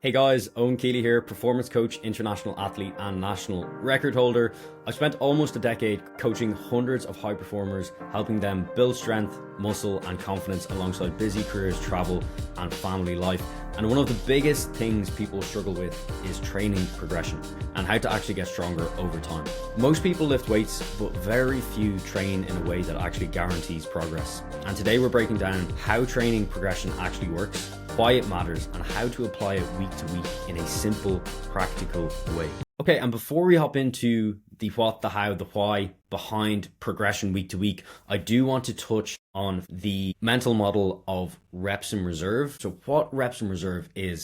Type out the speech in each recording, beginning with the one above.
Hey guys, Owen Keeley here, performance coach, international athlete, and national record holder. I've spent almost a decade coaching hundreds of high performers, helping them build strength, muscle, and confidence alongside busy careers, travel, and family life. And one of the biggest things people struggle with is training progression and how to actually get stronger over time. Most people lift weights, but very few train in a way that actually guarantees progress. And today we're breaking down how training progression actually works, why it matters, and how to apply it week to week in a simple, practical way. Okay, and before we hop into the what, the how, the why behind progression week to week, I do want to touch on the mental model of reps in reserve. So what reps in reserve is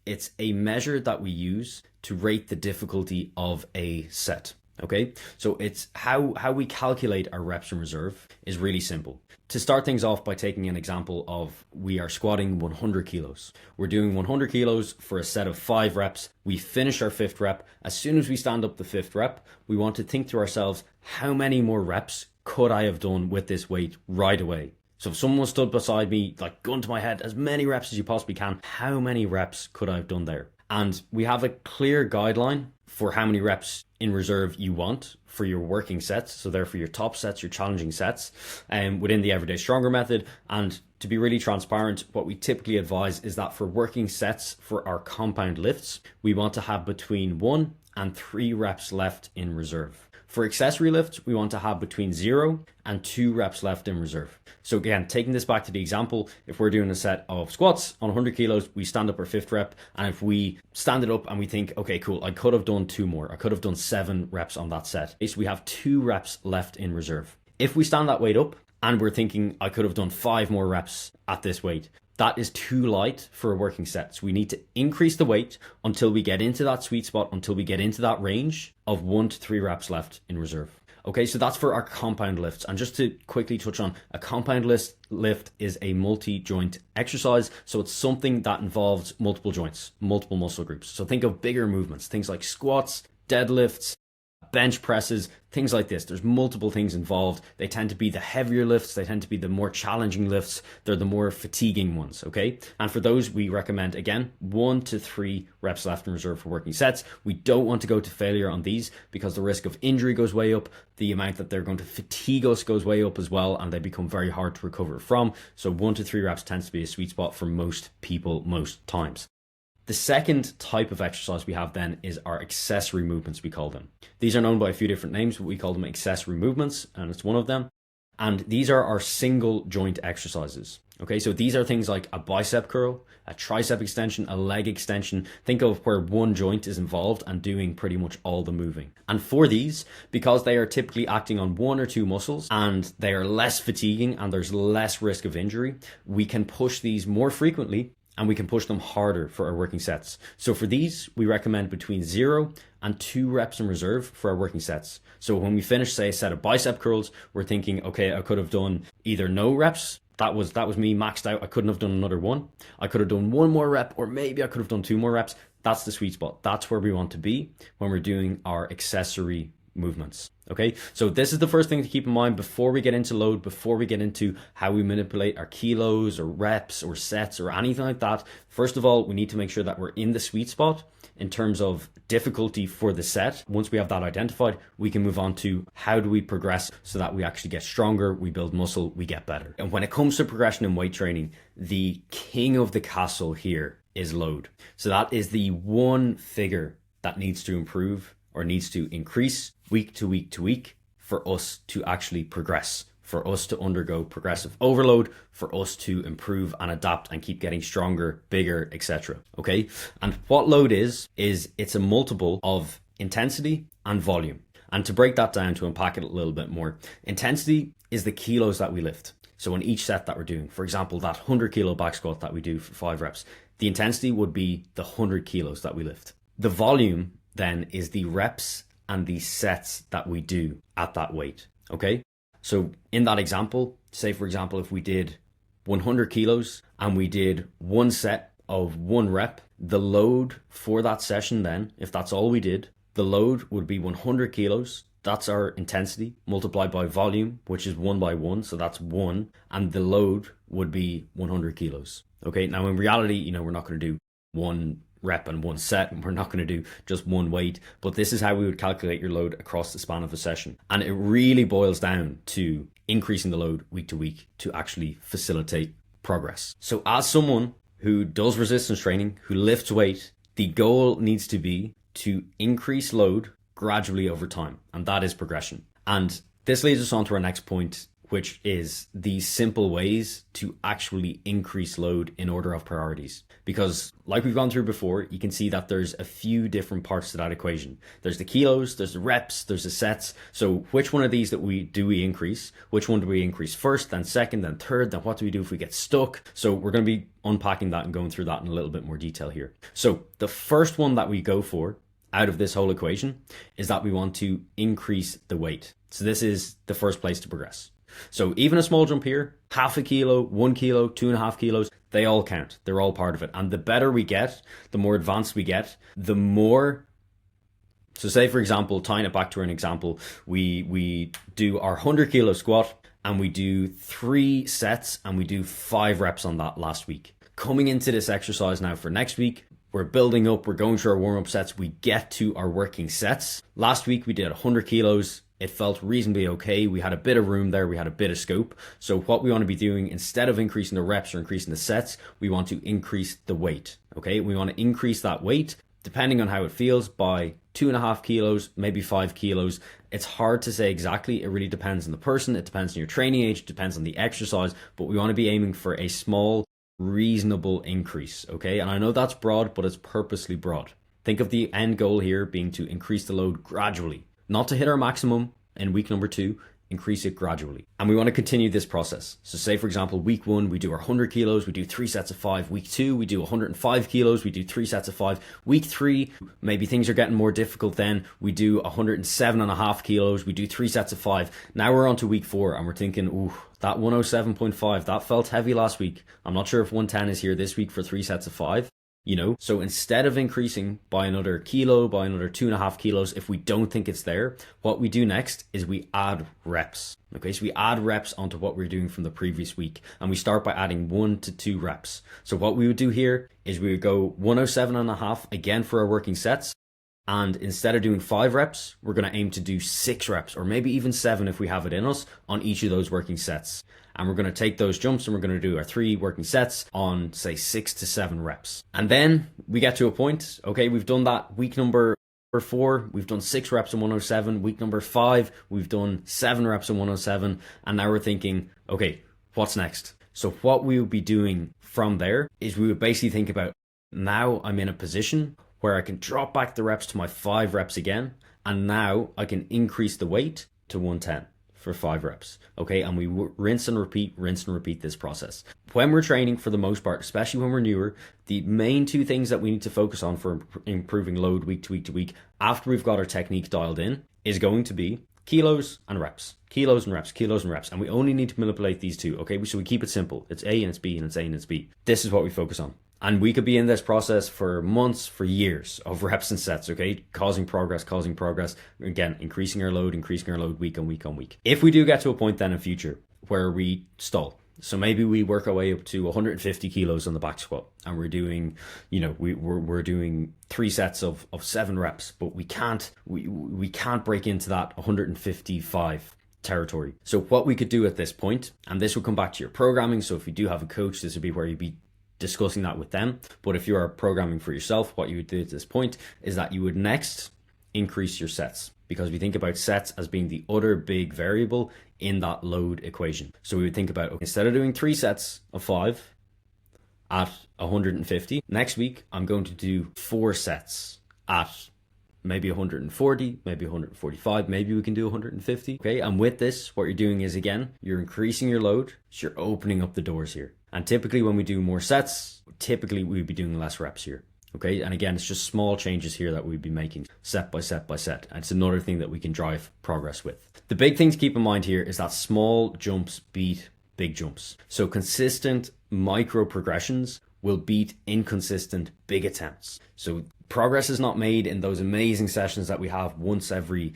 it's a measure that we use to rate the difficulty of a set. Okay, so it's how we calculate our reps in reserve is really simple. To start things off by taking an example of we are squatting 100 kilos. We're doing 100 kilos for a set of 5 reps. We finish our 5th rep. As soon as we stand up the 5th rep, we want to think to ourselves, how many more reps could I have done with this weight right away? So if someone stood beside me, like gun to my head, as many reps as you possibly can, how many reps could I have done there? And we have a clear guideline for how many reps in reserve you want for your working sets. So therefore your top sets, your challenging sets, within the Everyday Stronger method. And to be really transparent, what we typically advise is that for working sets for our compound lifts, we want to have between 1 and 3 reps left in reserve. For accessory lifts, we want to have between 0 and 2 reps left in reserve. So again, taking this back to the example, if we're doing a set of squats on 100 kilos, we stand up our 5th rep. And if we stand it up and we think, okay, cool, I could have done 2 more. I could have done 7 reps on that set. So we have 2 reps left in reserve. If we stand that weight up and we're thinking, I could have done 5 more reps at this weight, that is too light for a working set. So we need to increase the weight until we get into that sweet spot, until we get into that range of 1 to 3 reps left in reserve. Okay, so that's for our compound lifts. And just to quickly touch on, a compound lift is a multi-joint exercise. So it's something that involves multiple joints, multiple muscle groups. So think of bigger movements, things like squats, deadlifts, bench presses, things like this. There's multiple things involved. They tend to be the heavier lifts. They tend to be the more challenging lifts. They're the more fatiguing ones, okay? And for those, we recommend, again, 1 to 3 reps left in reserve for working sets. We don't want to go to failure on these because the risk of injury goes way up. The amount that they're going to fatigue us goes way up as well, and they become very hard to recover from. So 1 to 3 reps tends to be a sweet spot for most people, most times. The second type of exercise we have then is our accessory movements, we call them. These are known by a few different names, but we call them accessory movements, and it's one of them. And these are our single joint exercises. Okay, so these are things like a bicep curl, a tricep extension, a leg extension. Think of where one joint is involved and doing pretty much all the moving. And for these, because they are typically acting on 1 or 2 muscles and they are less fatiguing and there's less risk of injury, we can push these more frequently and we can push them harder for our working sets. So for these, we recommend between 0 and 2 reps in reserve for our working sets. So when we finish, say, a set of bicep curls, we're thinking, okay, I could have done either no reps. That was me maxed out. I couldn't have done another one. I could have done 1 more rep, or maybe I could have done 2 more reps. That's the sweet spot. That's where we want to be when we're doing our accessory movements. Okay, so this is the first thing to keep in mind before we get into load, before we get into how we manipulate our kilos or reps or sets or anything like that. First of all, we need to make sure that we're in the sweet spot in terms of difficulty for the set. Once we have that identified, we can move on to how do we progress so that we actually get stronger, we build muscle, we get better. And when it comes to progression in weight training, the king of the castle here is load. So that is the one figure that needs to improve or needs to increase week to week to week for us to actually progress, for us to undergo progressive overload, for us to improve and adapt and keep getting stronger, bigger, etc. Okay, and what load is it's a multiple of intensity and volume. And to break that down, to unpack it a little bit more, intensity is the kilos that we lift. So in each set that we're doing, for example, that 100 kilo back squat that we do for 5 reps, the intensity would be the 100 kilos that we lift. The volume then is the reps and the sets that we do at that weight. Okay, so in that example, say for example, if we did 100 kilos and we did 1 set of 1 rep, the load for that session then, if that's all we did, the load would be 100 kilos. That's our intensity multiplied by volume, which is 1 by 1, so that's 1, and the load would be 100 kilos. Okay, now in reality, we're not going to do 1 rep and one set, and we're not going to do just one weight, but this is how we would calculate your load across the span of a session. And it really boils down to increasing the load week to week to actually facilitate progress. So as someone who does resistance training, who lifts weight, the goal needs to be to increase load gradually over time, and that is progression. And this leads us on to our next point, which is the simple ways to actually increase load in order of priorities. Because like we've gone through before, you can see that there's a few different parts to that equation. There's the kilos, there's the reps, there's the sets. So which one of these do we increase? Which one do we increase first, then second, then third? Then what do we do if we get stuck? So we're going to be unpacking that and going through that in a little bit more detail here. So the first one that we go for out of this whole equation is that we want to increase the weight. So this is the first place to progress. So even a small jump here, 0.5 kilo, 1 kilo, 2.5 kilos, they all count. They're all part of it. And the better we get, the more advanced we get, the more. So say, for example, tying it back to an example, we do our 100 kilo squat and we do 3 sets and we do 5 reps on that last week. Coming into this exercise now for next week, we're building up, we're going through our warm-up sets, we get to our working sets. Last week we did 100 kilos. It felt reasonably okay. We had a bit of room there. We had a bit of scope. So what we want to be doing, instead of increasing the reps or increasing the sets, we want to increase the weight. Okay. We want to increase that weight, depending on how it feels, by 2.5 kilos, maybe 5 kilos. It's hard to say exactly. It really depends on the person. It depends on your training age. It depends on the exercise, but we want to be aiming for a small, reasonable increase. Okay. And I know that's broad, but it's purposely broad. Think of the end goal here being to increase the load gradually. Not to hit our maximum in week number 2, increase it gradually. And we want to continue this process. So say, for example, week 1, we do our 100 kilos, we do 3 sets of 5. Week 2, we do 105 kilos, we do 3 sets of 5. Week 3, maybe things are getting more difficult then. We do 107.5 kilos, we do 3 sets of 5. Now we're on to week 4 and we're thinking, ooh, that 107.5, that felt heavy last week. I'm not sure if 110 is here this week for 3 sets of 5. So instead of increasing by another kilo, by another 2.5 kilos, if we don't think it's there, what we do next is we add reps. Okay, so we add reps onto what we're doing from the previous week, and we start by adding 1 to 2 reps. So what we would do here is we would go 107.5 again for our working sets. And instead of doing 5 reps, we're going to aim to do 6 reps, or maybe even 7 if we have it in us, on each of those working sets. And we're going to take those jumps and we're going to do our 3 working sets on, say, 6 to 7 reps. And then we get to a point, okay, we've done that week number 4, we've done 6 reps on 107. Week number 5, we've done 7 reps on 107. And now we're thinking, okay, what's next? So what we would be doing from there is we would basically think about, now I'm in a position where I can drop back the reps to my 5 reps again. And now I can increase the weight to 110. For 5 reps. Okay, and we rinse and repeat this process. When we're training, for the most part, especially when we're newer, the main 2 things that we need to focus on for improving load week to week to week, after we've got our technique dialed in, is going to be kilos and reps. Kilos and reps, kilos and reps. And we only need to manipulate these 2. Okay, so we keep it simple. It's A and it's B and it's A and it's B. This is what we focus on. And we could be in this process for months, for years of reps and sets, okay? Causing progress. Again, increasing our load week on week on week. If we do get to a point then in future where we stall, so maybe we work our way up to 150 kilos on the back squat and we're doing, we're doing 3 sets of 7 reps, but we can't break into that 155 territory. So what we could do at this point, and this will come back to your programming. So if you do have a coach, this would be where you'd be discussing that with them. But if you are programming for yourself, what you would do at this point is that you would next increase your sets, because we think about sets as being the other big variable in that load equation. So we would think about, okay, instead of doing 3 sets of 5 at 150, next week I'm going to do 4 sets at maybe 140, maybe 145, maybe we can do 150. Okay, and with this, what you're doing is, again, you're increasing your load, so you're opening up the doors here. And typically when we do more sets, typically we'd be doing less reps here. Okay, and again, it's just small changes here that we'd be making set by set by set. And it's another thing that we can drive progress with. The big thing to keep in mind here is that small jumps beat big jumps. So consistent micro progressions will beat inconsistent big attempts. So progress is not made in those amazing sessions that we have once every,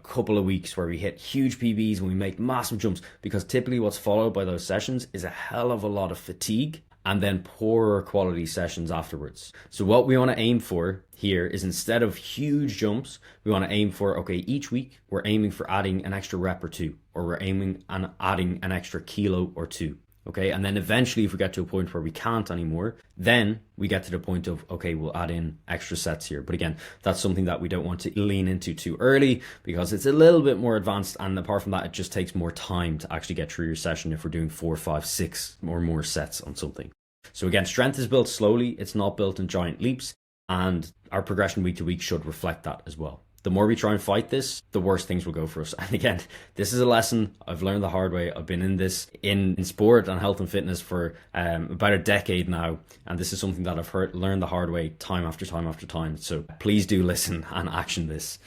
couple of weeks where we hit huge PBs and we make massive jumps, because typically what's followed by those sessions is a hell of a lot of fatigue and then poorer quality sessions afterwards. So what we want to aim for here is, instead of huge jumps, we want to aim for, okay, each week we're aiming for adding an extra rep or two, or we're aiming and adding an extra kilo or two. Okay, and then eventually if we get to a point where we can't anymore, then we get to the point of, okay, we'll add in extra sets here. But again, that's something that we don't want to lean into too early, because it's a little bit more advanced, and apart from that, it just takes more time to actually get through your session if we're doing 4, 5, 6 or more sets on something. So again, strength is built slowly, it's not built in giant leaps, and our progression week to week should reflect that as well. The more we try and fight this, the worse things will go for us. And again, this is a lesson I've learned the hard way. I've been in this in sport and health and fitness for about a decade now. And this is something that I've learned the hard way time after time after time. So please do listen and action this.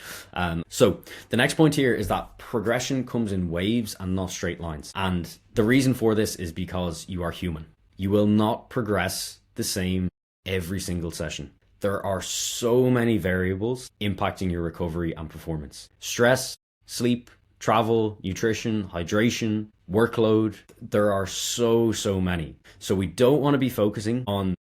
So the next point here is that progression comes in waves and not straight lines. And the reason for this is because you are human. You will not progress the same every single session. There are so many variables impacting your recovery and performance. Stress, sleep, travel, nutrition, hydration, workload. There are so many. So we don't want to be focusing on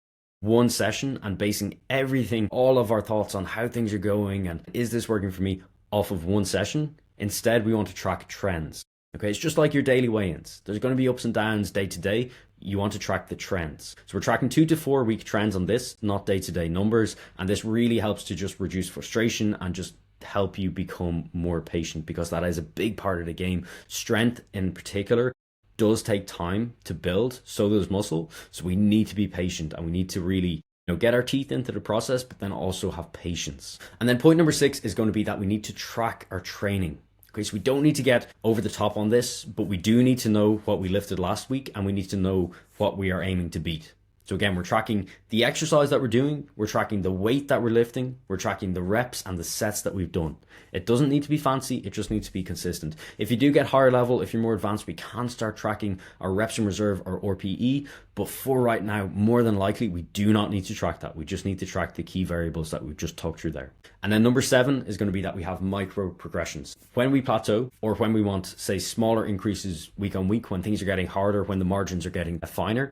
one session and basing everything, all of our thoughts on how things are going and is this working for me, off of one session. Instead, we want to track trends. Okay, it's just like your daily weigh-ins. There's going to be ups and downs day to day. You want to track the trends. So we're tracking 2 to 4 week trends on this, not day-to-day numbers. And this really helps to just reduce frustration and just help you become more patient, because that is a big part of the game. Strength in particular does take time to build, so does muscle. So we need to be patient, and we need to really get our teeth into the process, but then also have patience. And then point number 6 is going to be that we need to track our training. Okay, so we don't need to get over the top on this, but we do need to know what we lifted last week, and we need to know what we are aiming to beat. So again, we're tracking the exercise that we're doing, we're tracking the weight that we're lifting, we're tracking the reps and the sets that we've done. It doesn't need to be fancy, it just needs to be consistent. If you do get higher level, if you're more advanced, we can start tracking our reps in reserve or RPE, but for right now, more than likely, we do not need to track that. We just need to track the key variables that we've just talked through there. And then number 7 is going to be that we have micro progressions. When we plateau, or when we want, say, smaller increases week on week, when things are getting harder, when the margins are getting finer,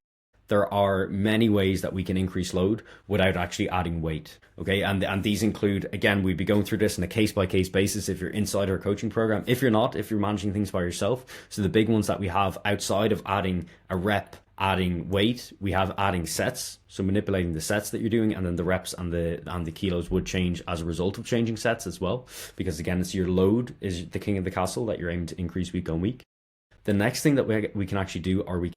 there are many ways that we can increase load without actually adding weight. Okay, and these include, again, we'd be going through this on a case-by-case basis if you're inside our coaching program. If you're not, if you're managing things by yourself. So the big ones that we have outside of adding a rep, adding weight, we have adding sets, so manipulating the sets that you're doing, and then the reps and the kilos would change as a result of changing sets as well, because again, it's your load is the king of the castle that you're aiming to increase week on week. The next thing that we can actually do, or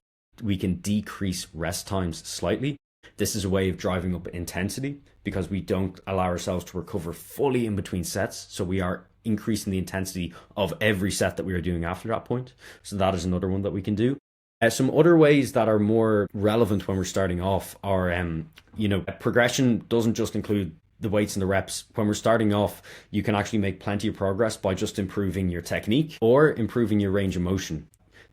we can decrease rest times slightly. This is a way of driving up intensity, because we don't allow ourselves to recover fully in between sets. So we are increasing the intensity of every set that we are doing after that point. So that is another one that we can do. Some other ways that are more relevant when we're starting off are, progression doesn't just include the weights and the reps. When we're starting off, you can actually make plenty of progress by just improving your technique or improving your range of motion.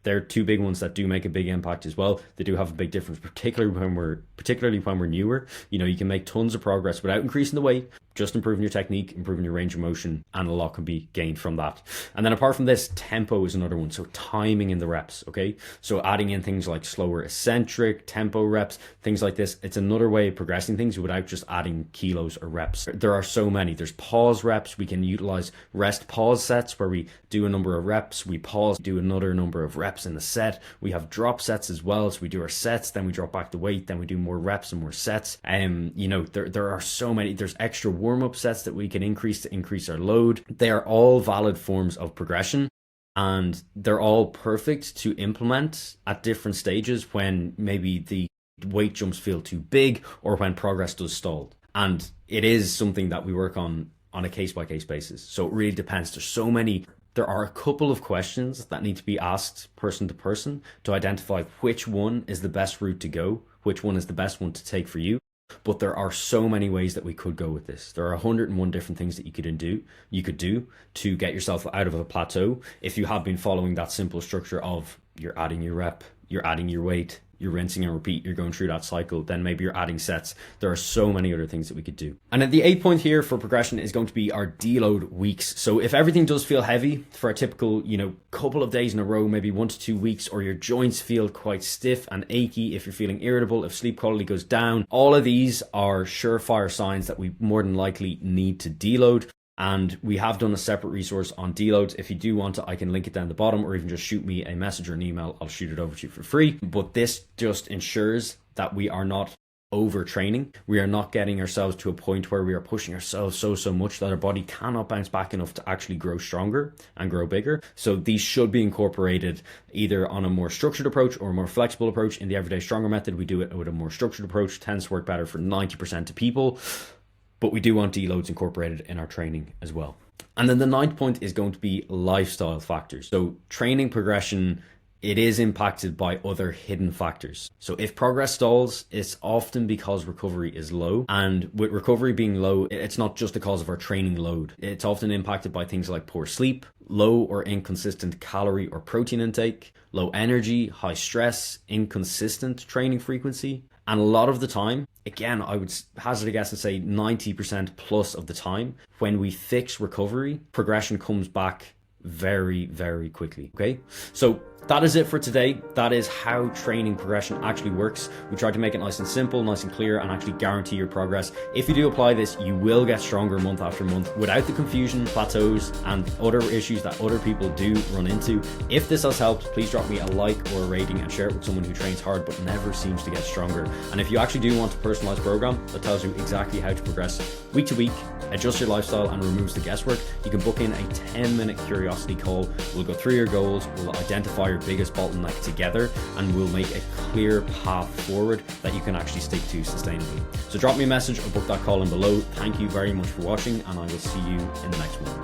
They're 2 big ones that do make a big impact as well. They do have a big difference, particularly when we're newer. You can make tons of progress without increasing the weight, just improving your technique, improving your range of motion, and a lot can be gained from that. And then apart from this, tempo is another one. So timing in the reps, okay? So adding in things like slower eccentric, tempo reps, things like this. It's another way of progressing things without just adding kilos or reps. There are so many. There's pause reps. We can utilize rest pause sets where we do a number of reps, we pause, do another number of reps in the set. We have drop sets as well. So we do our sets, then we drop back the weight, then we do more reps and more sets. There are so many. There's extra warm-up sets that we can increase to increase our load. They are all valid forms of progression, and they're all perfect to implement at different stages when maybe the weight jumps feel too big or when progress does stall. And it is something that we work on a case-by-case basis. So it really depends. There are a couple of questions that need to be asked person to person to identify which one is the best route to go, which one is the best one to take for you. But there are so many ways that we could go with this. There are 101 different things that you could do to get yourself out of a plateau if you have been following that simple structure of you're adding your rep, you're adding your weight, you're rinsing and repeat, you're going through that cycle, then maybe you're adding sets. There are so many other things that we could do. And then the 8th point here for progression is going to be our deload weeks. So if everything does feel heavy for a typical, couple of days in a row, maybe 1 to 2 weeks, or your joints feel quite stiff and achy, if you're feeling irritable, if sleep quality goes down, all of these are surefire signs that we more than likely need to deload. And we have done a separate resource on deloads. If you do want it, I can link it down the bottom, or even just shoot me a message or an email. I'll shoot it over to you for free. But this just ensures that we are not overtraining. We are not getting ourselves to a point where we are pushing ourselves so much that our body cannot bounce back enough to actually grow stronger and grow bigger. So these should be incorporated either on a more structured approach or a more flexible approach. In the Everyday Stronger method, we do it with a more structured approach. It tends to work better for 90% of people. But we do want deloads incorporated in our training as well. And then the 9th point is going to be lifestyle factors. So training progression, it is impacted by other hidden factors. So if progress stalls, it's often because recovery is low. And with recovery being low, it's not just the cause of our training load. It's often impacted by things like poor sleep, low or inconsistent calorie or protein intake, low energy, high stress, inconsistent training frequency. And a lot of the time, again, I would hazard a guess and say 90% plus of the time, when we fix recovery, progression comes back very, very quickly. Okay, so that is it for today. That is how training progression actually works. We tried to make it nice and simple, nice and clear, and actually guarantee your progress. If you do apply this, you will get stronger month after month without the confusion, plateaus, and other issues that other people do run into. If this has helped, please drop me a like or a rating and share it with someone who trains hard but never seems to get stronger. And if you actually do want a personalized program that tells you exactly how to progress week to week, adjust your lifestyle, and removes the guesswork, you can book in a 10-minute curiosity call. We'll go through your goals, we'll identify your biggest bottleneck together, and we'll make a clear path forward that you can actually stick to sustainably. So drop me a message or book that call in below. Thank you very much for watching, and I will see you in the next one.